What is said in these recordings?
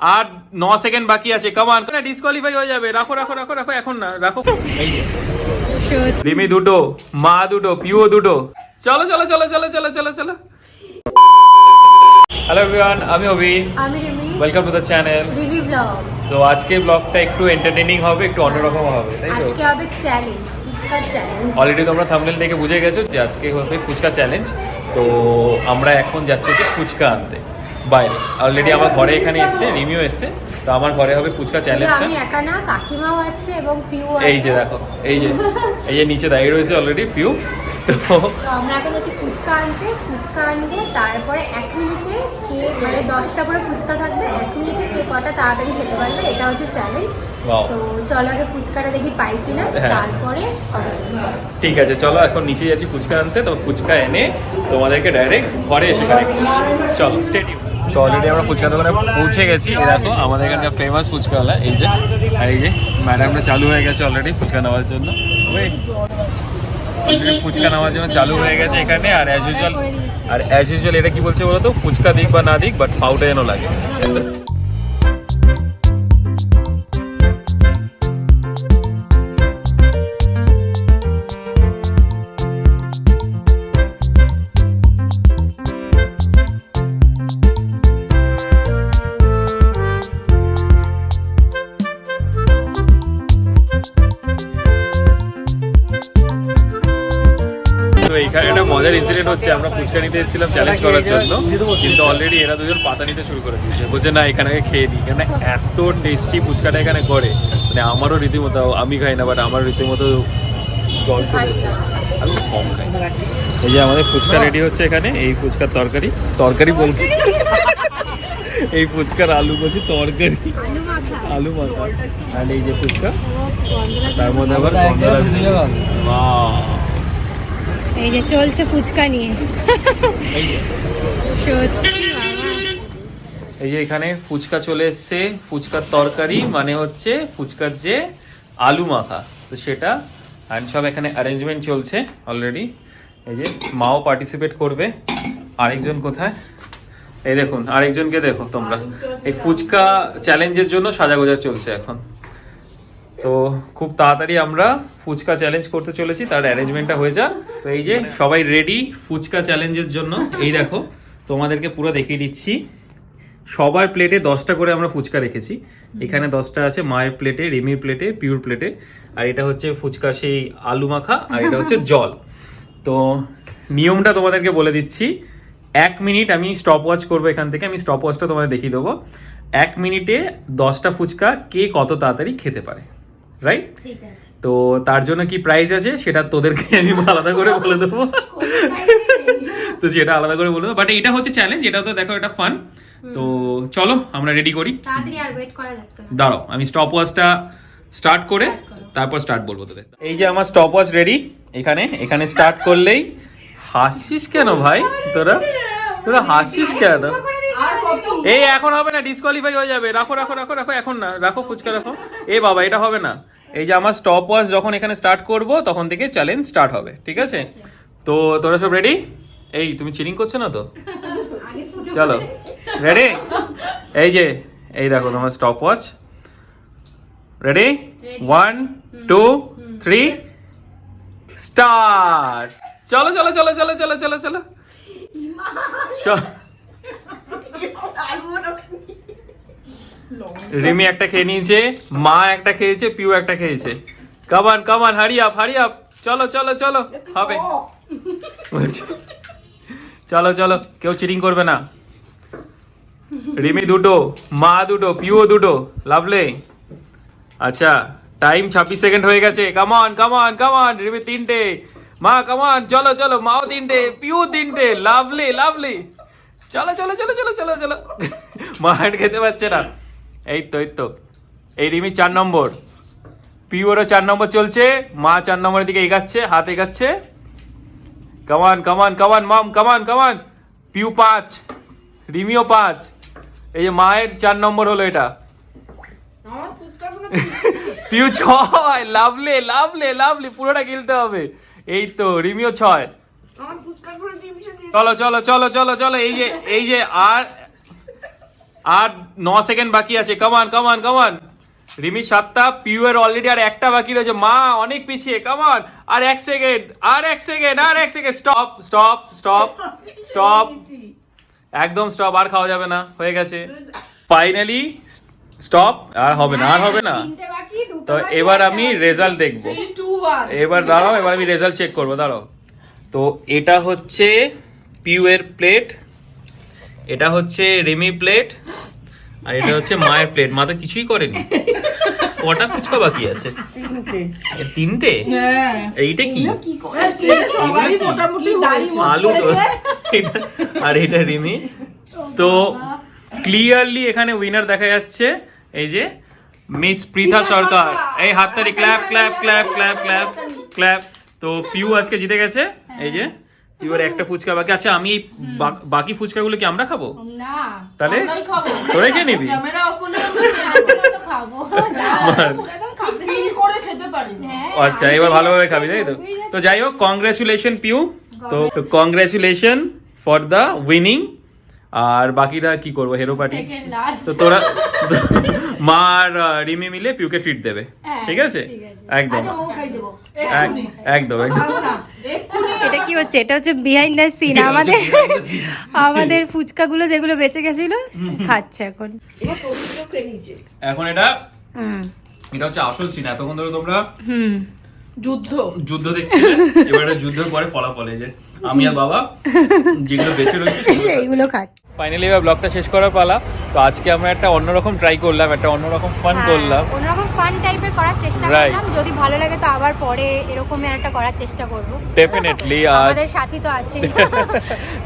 আর 9 second বাকি আছে। কামান না, ডিসকোয়ালিফাই হয়ে যাবে। রাখো রাখো রাখো রাখো, এখন না রাখো। এই যে রিমি দুটো, মা দুটো, পিও দুটো। চলো চলো চলো চলো চলো চলো চলো। হ্যালো এভরিওয়ান, আমি অভি, আমি Rimi. Welcome to the channel Rivi vlog. তো আজকে ব্লগটা একটু এন্টারটেইনিং হবে, একটু অন্যরকম হবে, তাই তো? আজকে হবে চ্যালেঞ্জ, ফুচকা চ্যালেঞ্জ। অলরেডি তোমরা থাম্বনেল দেখে বুঝে গেছো যে আজকে হবে ফুচকা চ্যালেঞ্জ। তো আমরা এখন যাচ্ছি হচ্ছে ফুচকা আনতে বাইরে। অলরেডি আমার ঘরে এখানে এসছে, রিমিও এসছে। তো আমার ঘরে হবে ফুচকা চ্যালেঞ্জটা। আমি একা না, কাকিমাও আছে এবং পিউ আছে। এই যে দেখো, এই যে নিচে দাঁড়িয়ে রয়েছে অলরেডি পিউ। তো আমরা এখন যাচ্ছি ফুচকা আনতে। ফুচকা আনবো, তারপরে 1 মিনিটে কে মানে 10টা করে ফুচকা থাকবে, 1 মিনিটে কে কটা তাড়াতাড়ি খেতে পারবে, এটা হচ্ছে চ্যালেঞ্জ। তো চলো আগে ফুচকাটা দেখি পাই কিনা, তারপরে কথা বলবো। ঠিক আছে, চলো এখন নিচে যাচ্ছি ফুচকা আনতে। তো ফুচকা এনে তোমাদেরকে ডাইরেক্ট ঘরে এসে কানেক্ট করছি। চলো স্টেডিয়াম। সো অলরেডি আমরা ফুচকা দোকানে পৌঁছে গেছি। দেখো আমাদের এখানকার ফেমাস ফুচকাওয়ালা এই যে, আর এই যে ম্যাডামটা চালু হয়ে গেছে অলরেডি ফুচকা নেওয়ার জন্য। ফুচকা নেওয়ার জন্য চালু হয়ে গেছে এখানে। আর অ্যাজ ইউজুয়াল এটা কি বলছে বলো তো, ফুচকা দিক বা না দিক, বাট ফাউটা যেন লাগে। তো এখানে একটা মজার ইনসিডেন্ট হচ্ছে, আমরা ফুচকা নিতে এসেছিলাম চ্যালেঞ্জ করার জন্য, কিন্তু অলরেডি এরা দুজন পাতা নিতে শুরু করে দিয়েছে। বলছে না এখানে খেয়ে নিই, কেন এত টেস্টি ফুচকাটা এখানে করে। মানে আমারও রীতিমতো, আমি খাই না বাট আমার রীতিমতো জল আমি কম খাই। এই যে আমাদের ফুচকা রেডি হচ্ছে এখানে। এই ফুচকার তরকারি বলছি, এই ফুচকার আলু বলছি তরকারি, আলু মাখা। আর এই যে ফুচকা, তার মধ্যে আবার এই যে চলছে ফুচকা নিয়ে। সত্যি বাবা। এই যে এখানে ফুচকা চলে এসছে, ফুচকার তরকারি মানে হচ্ছে ফুচকার যে আলু মাখা, তো সেটা। অ্যান্ড সব এখানে অ্যারেঞ্জমেন্ট চলছে অলরেডি। এই যে মাও পার্টিসিপেট করবে। আরেকজন কোথায়? এই দেখুন আরেকজনকে দেখো তোমরা। এই ফুচকা চ্যালেঞ্জের জন্য সাজাগোজা চলছে এখন। তো খুব তাড়াতাড়ি আমরা ফুচকা চ্যালেঞ্জ করতে চলেছি, তার অ্যারেঞ্জমেন্টটা হয়ে যাক। তো এই যে সবাই রেডি ফুচকা চ্যালেঞ্জের জন্য। এই দেখো তোমাদেরকে পুরো দেখিয়ে দিচ্ছি। সবার প্লেটে 10টা করে আমরা ফুচকা রেখেছি। এখানে 10টা আছে মায়ের প্লেটে, রিমির প্লেটে, পিউর প্লেটে। আর এটা হচ্ছে ফুচকা সেই আলু মাখা, আর এটা হচ্ছে জল। তো নিয়মটা তোমাদেরকে বলে দিচ্ছি। 1 মিনিট আমি স্টপ ওয়াচ করবো এখান থেকে। আমি স্টপ ওয়াচটা তোমাদের দেখিয়ে দেবো। 1 মিনিটে 10টা ফুচকা কে কত তাড়াতাড়ি খেতে পারে, রাইট? তো তার জন্য কি প্রাইজ আছে সেটা তোদেরকে আমি আলাদা করে বলে দেবো। তো সেটা আলাদা করে বলে দেবো, বাট এটা হচ্ছে চ্যালেঞ্জ। এটা তো দেখো, এটা ফান। তো চলো আমরা রেডি করি। দাঁড়াও আমি স্টপ ওয়াচটা স্টার্ট করে তারপর স্টার্ট বলবো তোদের। এই যে আমার স্টপ ওয়াচ রেডি। এখানে স্টার্ট করলেই হাসিস কেন ভাই? তোরা হাসিস কেন? এই এখন হবে না, ডিসকোয়ালিফাই হয়ে যাবে। রাখো রাখো রাখো রাখো, এখন না রাখো, ফুচকা রাখো। এ বাবা এটা হবে না। এই যে আমার স্টপ ওয়াচ যখন এখানে স্টার্ট করব তখন থেকে চ্যালেঞ্জ স্টার্ট হবে, ঠিক আছে? তো তোরা সব রেডি? এই তুমি চিটিং করছো না তো? চলো রেডি? এই দেখো তোমার স্টপ ওয়াচ রেডি। 1 2 3 স্টার্ট। চলো চলো চলো চলো চলো চলো চলো। রিমি একটা খেয়ে নিয়েছে, মা একটা খেয়েছে, পিউ একটা খেয়েছে। কামান কামান, হারি আপ। চলো চলো চলো, হবে। চলো চলো, কেউ চিটিং করবে না। রিমি দুটো, মা দুটো, পিউ দুটো, লাভলি। আচ্ছা টাইম 26 সেকেন্ড হয়ে গেছে। কামান কামান কামান, রিমি 3টে, মা কামান, চলো চলো, মাও 3টে, পিউ 3টে, লাভলি। চলো চলো চলো চলো চলো চলো। মা খেতে পারছে না। এই তো এই রিমি 4 নম্বর, পিউরও 4 নম্বর চলছে, মা 4 নম্বরের দিকে এগাচ্ছে, হাত এগাচ্ছে। কামান কামান কামান মাম, কামান। পিউ 5, রিমিও 5। এই যে মায়ের 4 নম্বর হলো এটা। পিউ 6, লাভলি, পুরোটা গিলতে হবে। এই তো রিমিও 6। চলো চলো চলো চলো চলো, এই যে আর 9 সেকেন্ড বাকি আছে, কামান কামান কামান। রিমি 7টা, পিউ এর অলরেডি আর একটা বাকি রয়েছে, মা অনেক পিছিয়ে, কামান। আর 1 সেকেন্ড, আর 1 সেকেন্ড, আর 1 second, stop stop stop stop, একদম স্টপ, আর খাওয়া যাবে না, হয়ে গেছে ফাইনালি স্টপ, আর হবে না, আর হবে না। তো এবার আমি রেজাল্ট দেখবো, এবার দাঁড়াও, এবার আমি রেজাল্ট চেক করবো, দাঁড়াও। তো এটা হচ্ছে পিউ এর প্লেট, এটা হচ্ছে রিমি প্লেট, আর এটা হচ্ছে মায়ের প্লেট। মা তো কিছুই করেনি। কটা ফুচকা বাকি আছে? তিনটে। এইটা কি? আলু তো। আর এটা রিমি। তো ক্লিয়ারলি এখানে উইনার দেখা যাচ্ছে, এই যে মিস পৃথা সরকার। এই হাততালি, clap clap clap clap clap clap. তো পিউ আজকে জিতে গেছে, এই যে পিউর একটা ফুচকা বাকি। আচ্ছা, আমি এই বাকি ফুচকাগুলো কি আমরা খাবো? না, তাহলে তোরাই খেয়ে নিবি। আচ্ছা, এবার ভালোভাবে খাবি, তাই তো? তো যাই হোক, কংগ্রেচুলেশন পিউ। তো কংগ্রেচুলেশন ফর দ্য উইনিং। আর বাকিরা কি করবো, হেরো পার্টি। তো তোরা মা আর রিমি মিলে পিউকে ট্রিট দেবে, ঠিক আছে? একদম একদম একদম। এটা কি হচ্ছে? এটা হচ্ছে বিহাইন্ড দ্য সিন। আমাদের ফুচকাগুলো যেগুলো বেঁচে গেছিল খাচ্ছে এখন। এখন এটা হচ্ছে আসল সিন। এতক্ষণ ধরে তোমরা যুদ্ধ দেখছিলে, এবার যুদ্ধের পরে ফলাফল, এই যে আমি আর বাবা যেগুলো বেঁচে রয়েছে সেইগুলো খাচ্ছে। ফাইনালি এবার ব্লগটা শেষ করার পালা। তো আজকে আমরা একটা অন্যরকম ট্রাই করলাম, একটা অন্যরকম ফান করলাম, অন্যরকম ফান টাইপের করার চেষ্টা করলাম। যদি ভালো লাগে তো আবার পরে এরকম একটা করার চেষ্টা করব ডেফিনেটলি। আমাদের সাথী তো আছে।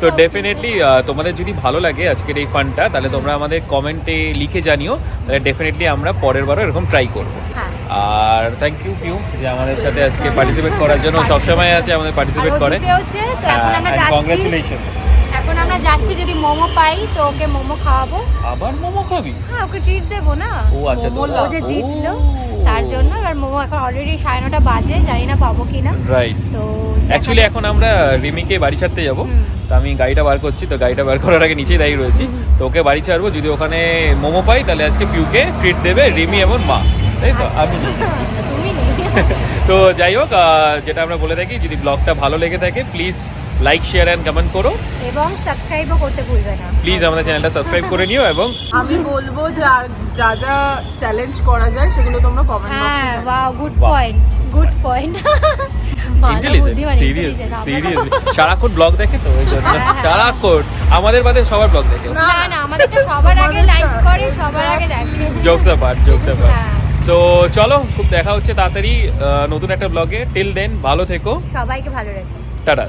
তো ডেফিনেটলি তোমাদের যদি ভালো লাগে আজকের এই ফানটা, তাহলে তোমরা আমাদের কমেন্টে লিখে জানিও, তাহলে ডেফিনেটলি আমরা পরের বারও এরকম ট্রাই করব। আর থ্যাংক ইউ পিউ যে আমাদের সাথে আজকে পার্টিসিপেট করার জন্য, সবসময় আছে আমাদের পার্টিসিপেট করে। কংগ্রেচুলেশন। এখন আমরা যাচ্ছি, যদি মোমো পাই তো ওকে মোমো খাওয়াবো। আবার মোমো খাবি? হ্যাঁ, ওকে ট্রিট দেবো না। ও আচ্ছা, ও যে জিতলো তার জন্য। আর মোমো এখন অলরেডি 9:30 বাজে, জানি না পাবো কিনা। রাইট। তো অ্যাকচুয়ালি এখন আমরা রিমিকে বাড়ি ছাড়তে যাবো, তো আমি গাড়িটা বার করছি। তো গাড়িটা বার করার আগে নিচেই দাঁড়িয়ে রয়েছি। তো ওকে বাড়ি ছাড়বো, যদি ওখানে মোমো পাই তাহলে আজকে পিউকে ট্রিট দেবে রিমি এবং মা, তাই তো? আমি তুমি তো যাই হোক, যেটা আমরা বলে থাকি, যদি ব্লগটা ভালো লেগে থাকে please like, share and comment করো, এবং সাবস্ক্রাইবও করতে ভুলবে না। প্লিজ আমাদের চ্যানেলটা সাবস্ক্রাইব করে নিও। এবং আমি বলবো যে আর যা যা চ্যালেঞ্জ করা যায় সেগুলো তোমরা কমেন্ট বক্সে হ্যাঁ, wow, good point, good point. Seriously সারাক্ষণ ব্লগ দেখে তো, ওই জন্য সারাক্ষণ আমাদের বাদে সবার ব্লগ দেখে। না না, আমাদেরটা সবার আগে লাইক করে, সবার আগে দেখে। Jokes apart. সো চলো, খুব দেখা হচ্ছে তাড়াতাড়ি নতুন একটা ব্লগে। টিল দেন ভালো থেকো, সবাইকে ভালো রেখো। টাটা।